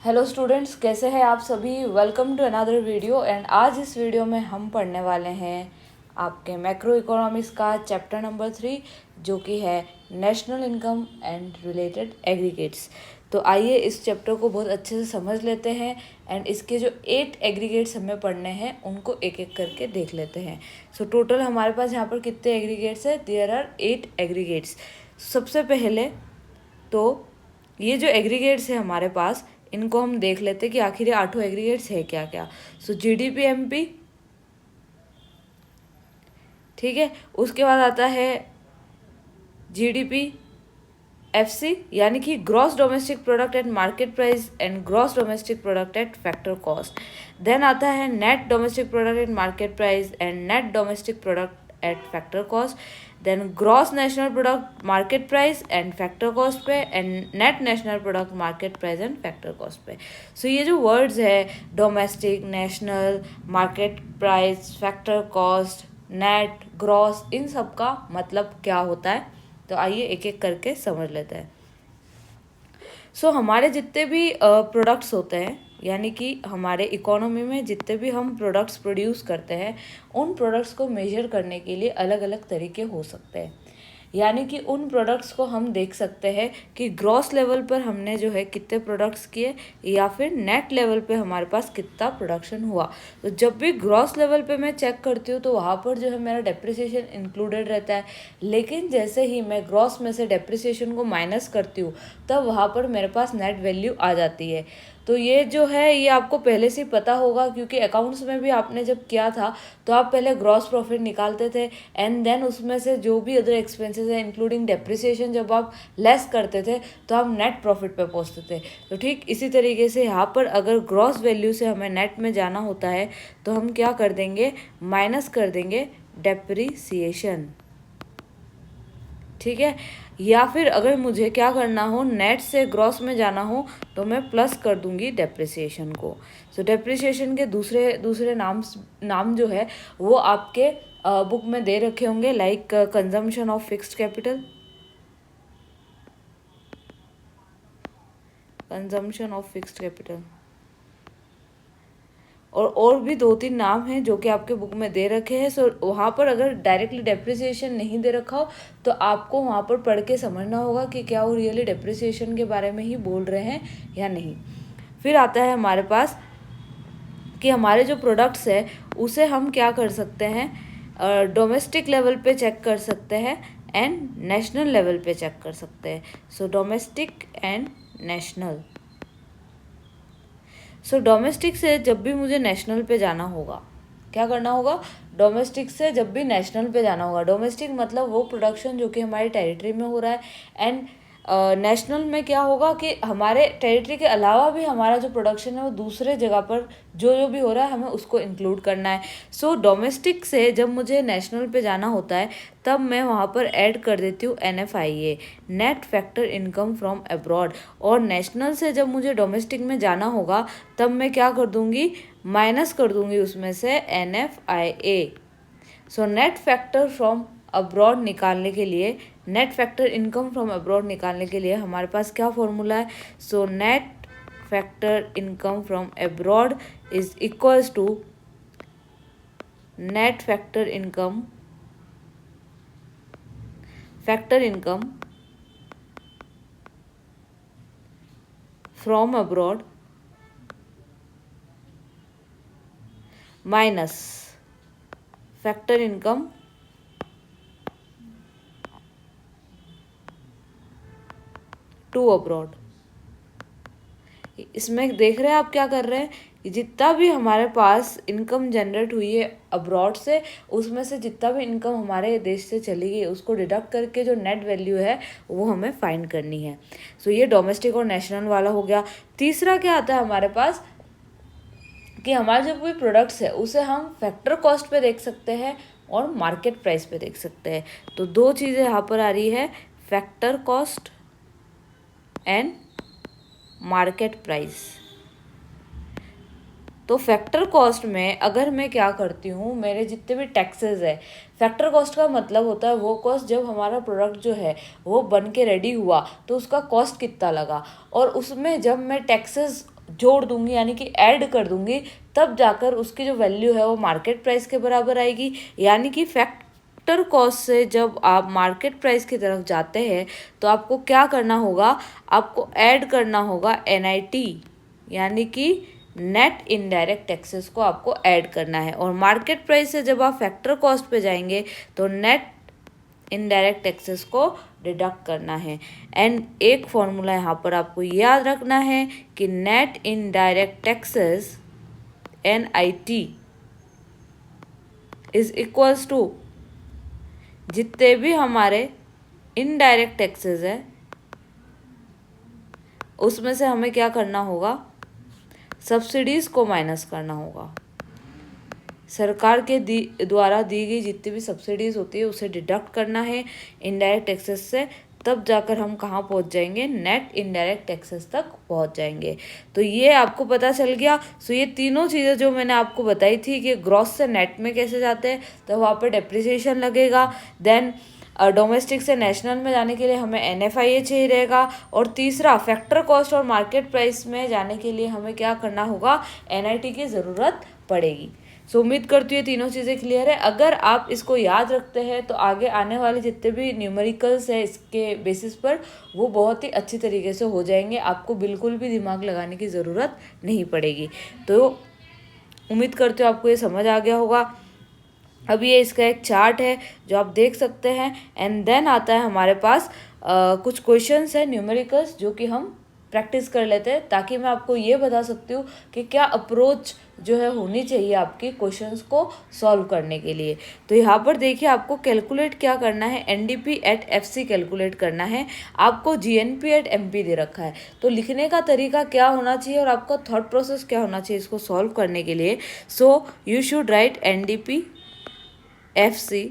Hello students, कैसे हैं आप सभी। Welcome to another video. And आज इस वीडियो में हम पढ़ने वाले हैं आपके मैक्रो इकोनॉमिक्स का चैप्टर नंबर 3, जो कि है national income and related aggregates. तो आइए इस चैप्टर को बहुत अच्छे से समझ लेते हैं एंड इसके जो 8 एग्रीगेट्स हमें पढ़ने हैं उनको एक एक करके देख लेते हैं। सो टोटल हमारे पास यहाँ पर कितने एग्रीगेट्स है? There are 8 aggregates. सबसे पहले तो ये जो एग्रीगेट्स है हमारे पास, इनको हम देख लेते हैं कि आखिर ये 8 एग्रीगेट्स है क्या क्या। सो जीडीपी एमपी, ठीक है। उसके बाद आता है जीडीपी एफसी, यानी कि gross domestic product at market price and gross domestic product at factor cost. Then आता है net domestic product at market price and net domestic product at factor cost. Then gross national product market price and factor cost पे and net national product market price and factor cost पे। So ये जो words है domestic, national, market price, factor cost, net, gross, इन सब का मतलब क्या होता है, तो आइए एक एक करके समझ लेते हैं। सो हमारे जितने भी प्रोडक्ट्स होते हैं, यानी कि हमारे इकोनॉमी में जितने भी हम प्रोडक्ट्स प्रोड्यूस करते हैं, उन प्रोडक्ट्स को मेजर करने के लिए अलग अलग तरीके हो सकते हैं। यानी कि उन प्रोडक्ट्स को हम देख सकते हैं कि ग्रॉस लेवल पर हमने जो है कितने प्रोडक्ट्स किए, या फिर नेट लेवल पे हमारे पास कितना प्रोडक्शन हुआ। तो जब भी ग्रॉस लेवल पे मैं चेक करती हूँ तो वहाँ पर जो है मेरा डेप्रिसिएशन इंक्लूडेड रहता है, लेकिन जैसे ही मैं ग्रॉस में से डेप्रिसिएशन को माइनस करती हूँ तब वहाँ पर मेरे पास नेट वैल्यू आ जाती है। तो ये जो है ये आपको पहले से ही पता होगा, क्योंकि अकाउंट्स में भी आपने जब किया था तो आप पहले ग्रॉस प्रॉफिट निकालते थे एंड देन उसमें से जो भी अदर एक्सपेंसेस है इंक्लूडिंग डेप्रिसिएशन जब आप लेस करते थे तो आप नेट प्रॉफिट पे पहुंचते थे। तो ठीक इसी तरीके से यहाँ पर अगर ग्रॉस वैल्यू से हमें नेट में जाना होता है तो हम क्या कर देंगे, माइनस कर देंगे डेप्रिसिएशन, ठीक है। या फिर अगर मुझे क्या करना हो, नेट से ग्रॉस में जाना हो तो मैं प्लस कर दूंगी डेप्रिसिएशन को। सो डेप्रिसिएशन के दूसरे दूसरे नाम जो है वो आपके बुक में दे रखे होंगे, like consumption of fixed capital, consumption of fixed capital, और भी 2-3 नाम हैं जो कि आपके बुक में दे रखे हैं। सो वहाँ पर अगर डायरेक्टली डेप्रिसिएशन नहीं दे रखा हो तो आपको वहाँ पर पढ़ के समझना होगा कि क्या वो रियली डेप्रिसिएशन के बारे में ही बोल रहे हैं या नहीं। फिर आता है हमारे पास कि हमारे जो प्रोडक्ट्स है उसे हम क्या कर सकते हैं, डोमेस्टिक लेवल पे चेक कर सकते हैं एंड नेशनल लेवल पे चेक कर सकते हैं। So domestic and national. So domestic से जब भी मुझे नेशनल पे जाना होगा, क्या करना होगा, डोमेस्टिक से जब भी नेशनल पे जाना होगा, डोमेस्टिक मतलब वो प्रोडक्शन जो कि हमारी टेरिटरी में हो रहा है, एंड नेशनल में क्या होगा कि हमारे टेरिटरी के अलावा भी हमारा जो प्रोडक्शन है वो दूसरे जगह पर जो जो भी हो रहा है हमें उसको इंक्लूड करना है। सो डोमेस्टिक से जब मुझे नेशनल पे जाना होता है तब मैं वहाँ पर ऐड कर देती हूँ NFIA, net factor income from abroad. और नेशनल से जब मुझे डोमेस्टिक में जाना होगा तब मैं क्या कर दूँगी, माइनस कर दूँगी उसमें से NFIA। So net factor from abroad निकालने के लिए, net factor income from abroad निकालने के लिए हमारे पास क्या फॉर्मूला है, so net factor income from abroad is equals to net factor income from abroad minus factor income to abroad. इसमें देख रहे हैं आप क्या कर रहे हैं कि जितना भी हमारे पास इनकम जनरेट हुई है अब्रॉड से, उसमें से जितना भी इनकम हमारे देश से चली गई उसको डिडक्ट करके जो नेट वैल्यू है वो हमें फाइंड करनी है। सो ये डोमेस्टिक और नेशनल वाला हो गया। तीसरा क्या आता है हमारे पास कि हमारे जो भी प्रोडक्ट्स है उसे हम फैक्टर कॉस्ट पे देख सकते हैं और मार्केट प्राइस पे देख सकते हैं। तो 2 चीज़ें यहाँ पर आ रही है, factor cost and market price. तो फैक्टर कॉस्ट में अगर मैं क्या करती हूँ, मेरे जितने भी टैक्सेस है, फैक्टर कॉस्ट का मतलब होता है वो कॉस्ट जब हमारा प्रोडक्ट जो है वो बन के रेडी हुआ तो उसका कॉस्ट कितना लगा, और उसमें जब मैं टैक्सेस जोड़ दूंगी यानी कि ऐड कर दूंगी, तब जाकर उसकी जो वैल्यू है वो मार्केट प्राइस के बराबर आएगी। यानी कि फैक्टर कॉस्ट से जब आप मार्केट प्राइस की तरफ जाते हैं तो आपको क्या करना होगा, आपको ऐड करना होगा NIT यानी कि नेट इनडायरेक्ट टैक्सेस को आपको ऐड करना है। और मार्केट प्राइस से जब आप फैक्टर कॉस्ट पे जाएंगे तो नेट इनडायरेक्ट टैक्सेस को डिडक्ट करना है। एंड एक फॉर्मूला यहाँ पर आपको याद रखना है कि net indirect taxes NIT is equals to जितने भी हमारे इनडायरेक्ट टैक्सेस है उसमें से हमें क्या करना होगा, सब्सिडीज को माइनस करना होगा। सरकार के द्वारा दी गई जितनी भी सब्सिडीज होती है उसे डिडक्ट करना है इनडायरेक्ट टैक्सेस से, तब जाकर हम कहाँ पहुँच जाएंगे, नेट इनडायरेक्ट टैक्सेस तक पहुँच जाएंगे। तो ये आपको पता चल गया। सो ये तीनों चीज़ें जो मैंने आपको बताई थी कि ग्रॉस से नेट में कैसे जाते हैं, तो वहाँ पर डेप्रिसिएशन लगेगा। देन डोमेस्टिक से नेशनल में जाने के लिए हमें NFIA चाहिए रहेगा। और तीसरा फैक्टर कॉस्ट और मार्केट प्राइस में जाने के लिए हमें क्या करना होगा, NIT की ज़रूरत पड़ेगी। सो उम्मीद करती हूँ तीनों चीज़ें क्लियर है। अगर आप इसको याद रखते हैं तो आगे आने वाले जितने भी न्यूमेरिकल्स है इसके बेसिस पर वो बहुत ही अच्छी तरीके से हो जाएंगे, आपको बिल्कुल भी दिमाग लगाने की ज़रूरत नहीं पड़ेगी। तो उम्मीद करती हूँ आपको ये समझ आ गया होगा। अब ये इसका एक चार्ट है जो आप देख सकते हैं। एंड देन आता है हमारे पास कुछ क्वेश्चंस है न्यूमेरिकल्स जो कि हम प्रैक्टिस कर लेते हैं, ताकि मैं आपको ये बता सकती हूँ कि क्या अप्रोच जो है होनी चाहिए आपकी क्वेश्चंस को सॉल्व करने के लिए। तो यहाँ पर देखिए आपको कैलकुलेट क्या करना है, NDP एट FC कैलकुलेट करना है। आपको GNP एट MP दे रखा है। तो लिखने का तरीका क्या होना चाहिए और आपका थॉट प्रोसेस क्या होना चाहिए इसको सॉल्व करने के लिए। So you should write NDP FC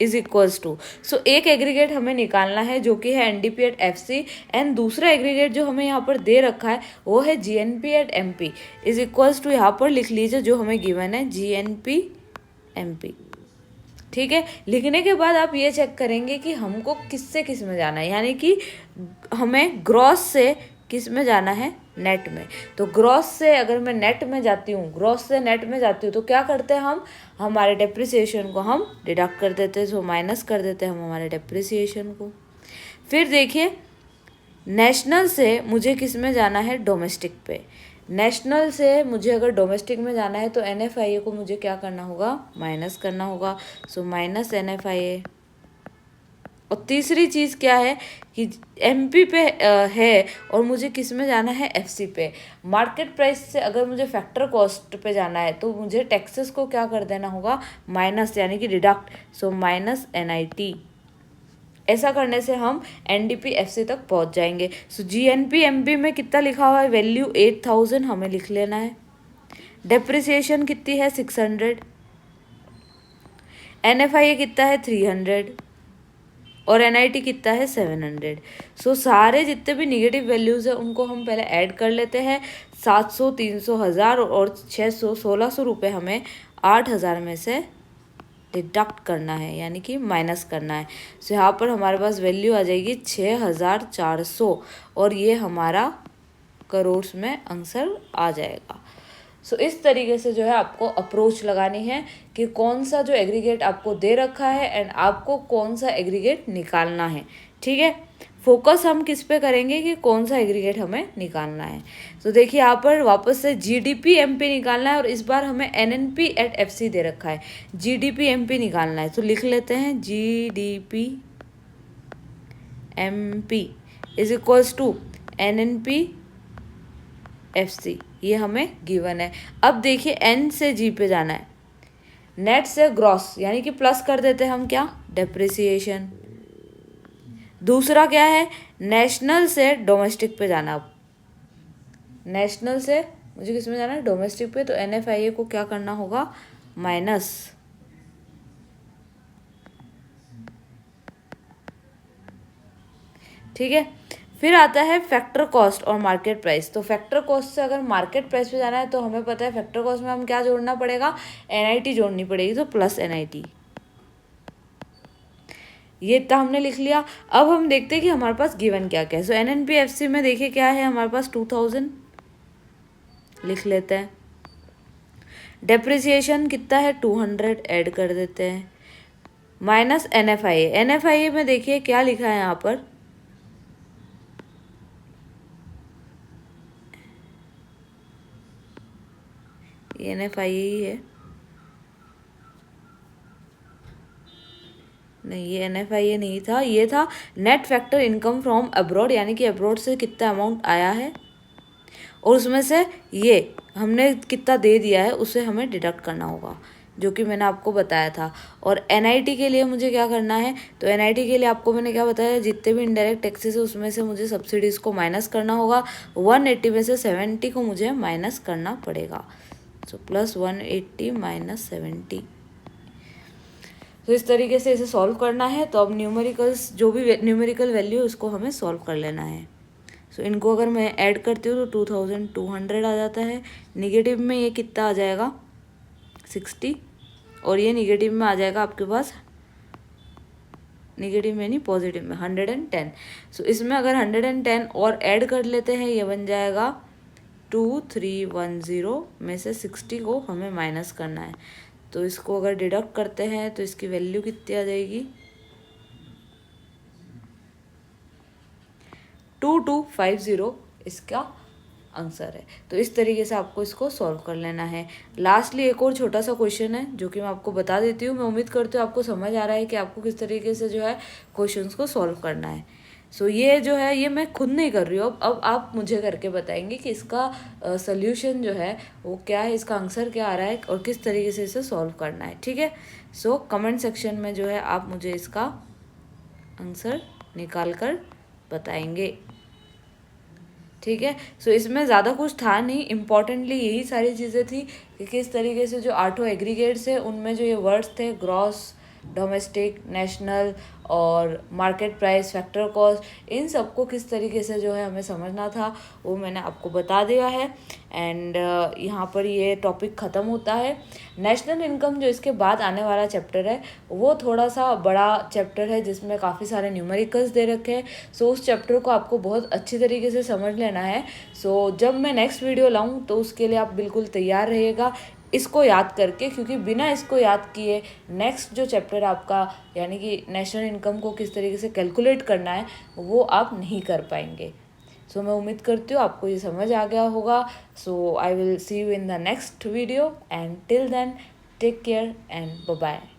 is equals to, so एक एग्रीगेट हमें निकालना है जो कि है NDP एट FC एंड दूसरा एग्रीगेट जो हमें यहाँ पर दे रखा है वो है GNP at MP is equals to, यहाँ पर लिख लीजिए जो हमें गिवन है GNP MP। ठीक है, लिखने के बाद आप ये चेक करेंगे कि हमको किस से किस में जाना है, यानी कि हमें ग्रॉस से किस में जाना है, नेट में। तो ग्रॉस से अगर मैं नेट में जाती हूँ, ग्रॉस से नेट में जाती हूँ तो क्या करते हैं हम, हमारे डेप्रिसिएशन को हम डिडक्ट कर देते हैं, सो माइनस कर देते हैं हम हमारे डेप्रिसिएशन को। फिर देखिए नेशनल से मुझे किस में जाना है, डोमेस्टिक पे। नेशनल से मुझे अगर डोमेस्टिक में जाना है तो NFIA को मुझे क्या करना होगा, माइनस करना होगा, सो माइनस NFIA। और तीसरी चीज़ क्या है कि MP पे है और मुझे किस में जाना है, FC पे। मार्केट प्राइस से अगर मुझे फैक्टर कॉस्ट पे जाना है तो मुझे टैक्सेस को क्या कर देना होगा, माइनस यानी कि डिडक्ट, सो माइनस NIT। ऐसा करने से हम NDP FC तक पहुंच जाएंगे। सो GNP MP में कितना लिखा हुआ है, वैल्यू 8000 हमें लिख लेना है। डेप्रिसिएशन कितनी है, 600। NFIA कितना है, 300 और NIT कितना है, 700। सो सारे जितने भी निगेटिव वैल्यूज़ है उनको हम पहले ऐड कर लेते हैं। 700, 300, 1000 और 600, 1600 रुपये हमें 8000 में से डिडक्ट करना है, यानी कि माइनस करना है। सो यहाँ पर हमारे पास वैल्यू आ जाएगी 6400 और ये हमारा करोड़ में आंसर आ जाएगा। सो इस तरीके से जो है आपको अप्रोच लगानी है कि कौन सा जो एग्रीगेट आपको दे रखा है एंड आपको कौन सा एग्रीगेट निकालना है। ठीक है, फोकस हम किस पे करेंगे कि कौन सा एग्रीगेट हमें निकालना है। तो देखिए यहाँ पर वापस से GDP MP निकालना है और इस बार हमें NNP एट FC दे रखा है, GDP MP निकालना है। तो लिख लेते हैं GDP MP is equals to NNP FC, ये हमें गिवन है। अब देखिए N से G पे जाना है, नेट से ग्रॉस यानी कि प्लस कर देते हैं हम क्या, डेप्रिसिएशन। दूसरा क्या है, नेशनल से डोमेस्टिक पे जाना। अब नेशनल से मुझे किस में जाना है, डोमेस्टिक पे, तो NFIA को क्या करना होगा, माइनस। ठीक है, फिर आता है फैक्टर कॉस्ट और मार्केट प्राइस। तो फैक्टर कॉस्ट से अगर मार्केट प्राइस पे जाना है तो हमें पता है फैक्टर कॉस्ट में हम क्या जोड़ना पड़ेगा, NIT जोड़नी पड़ेगी, तो प्लस NIT। ये इतना हमने लिख लिया। अब हम देखते हैं कि हमारे पास गिवन क्या क्या है। सो NNP FC में देखिए क्या है हमारे पास, 2000 लिख लेते हैं। डेप्रिसिएशन कितना है 200 ऐड कर देते हैं, माइनस NFIA। NFIA में देखिए क्या लिखा है यहाँ पर, ये NFIA ही है, नहीं ये NFIA नहीं था, ये था net factor income from abroad, यानी कि अब्रॉड से कितना अमाउंट आया है और उसमें से ये हमने कितना दे दिया है उसे हमें डिडक्ट करना होगा, जो कि मैंने आपको बताया था। और NIT के लिए मुझे क्या करना है, तो NIT के लिए आपको मैंने क्या बताया, जितने भी इनडायरेक्ट टैक्सेस है उसमें से मुझे सब्सिडीज़ को माइनस करना होगा। 180 में से 70 को मुझे माइनस करना पड़ेगा। So plus 180 minus 70। तो इस तरीके से इसे सॉल्व करना है। तो अब न्यूमेरिकल्स, जो भी न्यूमेरिकल वैल्यू है उसको हमें सॉल्व कर लेना है। सो इनको अगर मैं ऐड करती हूँ तो 2200 आ जाता है। निगेटिव में ये कितना आ जाएगा 60, और ये निगेटिव में आ जाएगा आपके पास, निगेटिव में नहीं पॉजिटिव में 110। सो इसमें अगर 110 और ऐड कर लेते हैं, ये बन जाएगा 2310 में से 60 को हमें माइनस करना है। तो इसको अगर डिडक्ट करते हैं तो इसकी वैल्यू कितनी आ जाएगी, 2250 इसका आंसर है। तो इस तरीके से आपको इसको सॉल्व कर लेना है। लास्टली एक और छोटा सा क्वेश्चन है जो कि मैं आपको बता देती हूँ। मैं उम्मीद करती हूँ आपको समझ आ रहा है कि आपको किस तरीके से जो है क्वेश्चंस को सॉल्व करना है। सो ये जो है ये मैं खुद नहीं कर रही हूँ, अब आप मुझे करके बताएंगे कि इसका सल्यूशन जो है वो क्या है, इसका आंसर क्या आ रहा है और किस तरीके से इसे सॉल्व करना है। ठीक है, सो कमेंट सेक्शन में जो है आप मुझे इसका आंसर निकाल कर बताएंगे। ठीक है, सो इसमें ज़्यादा कुछ था नहीं, इम्पॉर्टेंटली यही सारी चीज़ें थी कि किस तरीके से जो 8 एग्रीगेट्स है उनमें जो ये वर्ड्स थे, ग्रॉस डोमेस्टिक, नेशनल और मार्केट प्राइस, फैक्टर कॉस्ट, इन सबको किस तरीके से जो है हमें समझना था वो मैंने आपको बता दिया है। एंड यहाँ पर ये टॉपिक ख़त्म होता है। नेशनल इनकम जो इसके बाद आने वाला चैप्टर है वो थोड़ा सा बड़ा चैप्टर है जिसमें काफ़ी सारे न्यूमेरिकल्स दे रखे हैं। सो उस चैप्टर को आपको बहुत अच्छी तरीके से समझ लेना है। सो जब मैं नेक्स्ट वीडियो लाऊं तो उसके लिए आप बिल्कुल तैयार रहिएगा इसको याद करके, क्योंकि बिना इसको याद किए नेक्स्ट जो चैप्टर आपका यानी कि नेशनल इनकम को किस तरीके से कैलकुलेट करना है वो आप नहीं कर पाएंगे। सो मैं उम्मीद करती हूँ आपको ये समझ आ गया होगा। So I will see you in the next video and till then take care and bye bye.